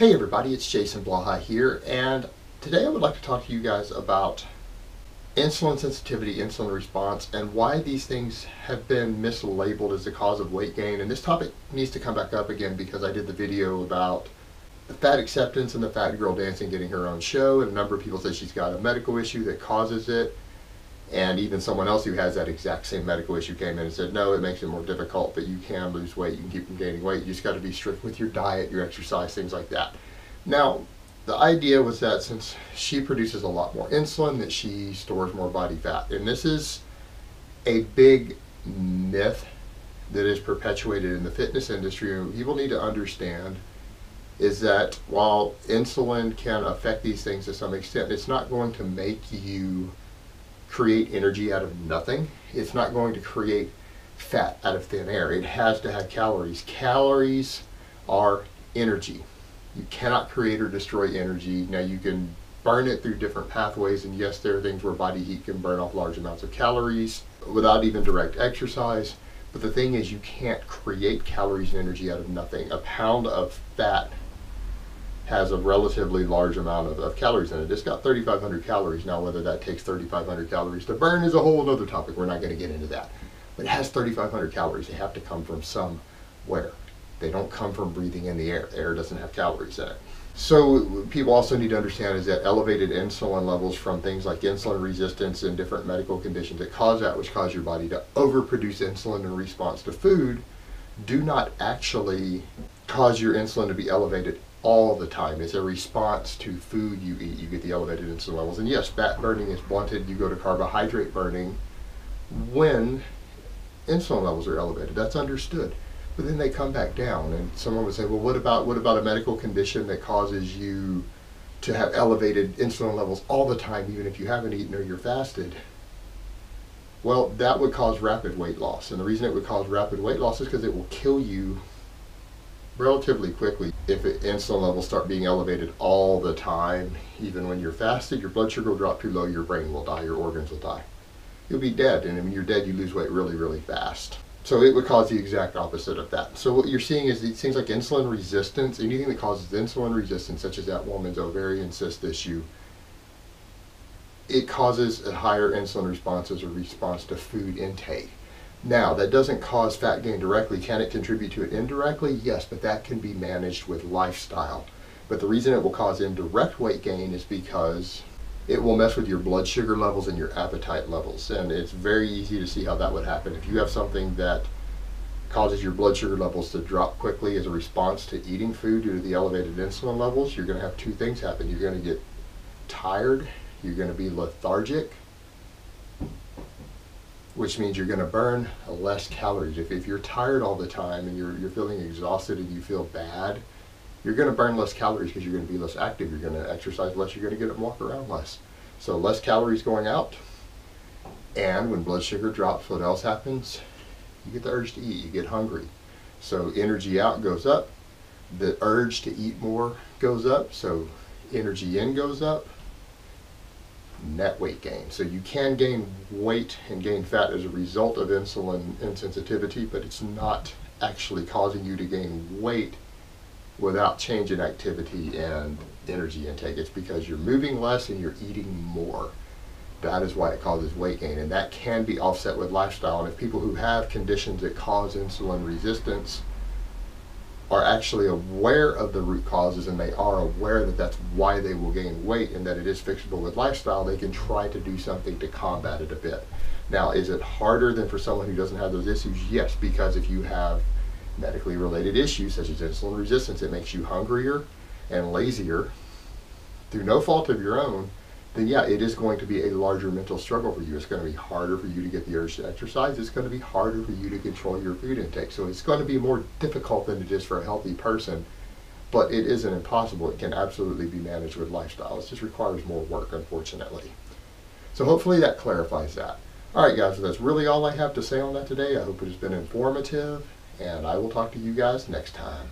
Hey everybody, it's Jason Blaha here, and today I would like to talk to you guys about insulin sensitivity, insulin response, and why these things have been mislabeled as the cause of weight gain. And this topic needs to come back up again because I did the video about the fat acceptance and the fat girl dancing getting her own show, and a number of people say she's got a medical issue that causes it. And even someone else who has that exact same medical issue came in and said, no, it makes it more difficult, but you can lose weight, you can keep from gaining weight. You just got to be strict with your diet, your exercise, things like that. Now, the idea was that since she produces a lot more insulin, that she stores more body fat. And this is a big myth that is perpetuated in the fitness industry. And people need to understand is that while insulin can affect these things to some extent, it's not going to make you create energy out of nothing. It's not going to create fat out of thin air. It has to have calories. Calories are energy. You cannot create or destroy energy. Now you can burn it through different pathways, and yes, there are things where body heat can burn off large amounts of calories without even direct exercise. But the thing is, you can't create calories and energy out of nothing. A pound of fat has a relatively large amount of calories in it. It's got 3,500 calories. Now, whether that takes 3,500 calories to burn is a whole other topic. We're not going to get into that. But it has 3,500 calories. They have to come from somewhere. They don't come from breathing in the air. The air doesn't have calories in it. So people also need to understand is that elevated insulin levels from things like insulin resistance and different medical conditions that cause that, which cause your body to overproduce insulin in response to food, do not actually cause your insulin to be elevated all the time. It's a response to food you eat. You get the elevated insulin levels. And yes, fat burning is blunted. You go to carbohydrate burning when insulin levels are elevated. That's understood. But then they come back down. And someone would say, well, what about a medical condition that causes you to have elevated insulin levels all the time, even if you haven't eaten or you're fasted? Well, that would cause rapid weight loss. And the reason it would cause rapid weight loss is because it will kill you relatively quickly. If insulin levels start being elevated all the time, even when you're fasted, your blood sugar will drop too low, your brain will die, your organs will die. You'll be dead, and when you're dead, you lose weight really, really fast. So it would cause the exact opposite of that. So what you're seeing is these things like insulin resistance, anything that causes insulin resistance, such as that woman's ovarian cyst issue, it causes a higher insulin response as a response to food intake. Now, that doesn't cause fat gain directly. Can it contribute to it indirectly? Yes, but that can be managed with lifestyle. But the reason it will cause indirect weight gain is because it will mess with your blood sugar levels and your appetite levels. And it's very easy to see how that would happen. If you have something that causes your blood sugar levels to drop quickly as a response to eating food due to the elevated insulin levels, you're going to have two things happen. You're going to get tired, you're going to be lethargic, which means you're going to burn less calories. If you're tired all the time and you're feeling exhausted and you feel bad, you're going to burn less calories because you're going to be less active. You're going to exercise less. You're going to get up and walk around less. So less calories going out. And when blood sugar drops, what else happens? You get the urge to eat. You get hungry. So energy out goes up. The urge to eat more goes up. So energy in goes up. Net weight gain. So you can gain weight and gain fat as a result of insulin insensitivity, but it's not actually causing you to gain weight without change in activity and energy intake. It's because you're moving less and you're eating more. That is why it causes weight gain, and that can be offset with lifestyle. And if people who have conditions that cause insulin resistance are actually aware of the root causes, and they are aware that that's why they will gain weight and that it is fixable with lifestyle, they can try to do something to combat it a bit. Now, is it harder than for someone who doesn't have those issues? Yes, because if you have medically related issues such as insulin resistance, it makes you hungrier and lazier through no fault of your own, then yeah, it is going to be a larger mental struggle for you. It's going to be harder for you to get the urge to exercise. It's going to be harder for you to control your food intake. So it's going to be more difficult than it is for a healthy person, but it isn't impossible. It can absolutely be managed with lifestyle. It just requires more work, unfortunately. So hopefully that clarifies that. All right, guys, so that's really all I have to say on that today. I hope it has been informative, and I will talk to you guys next time.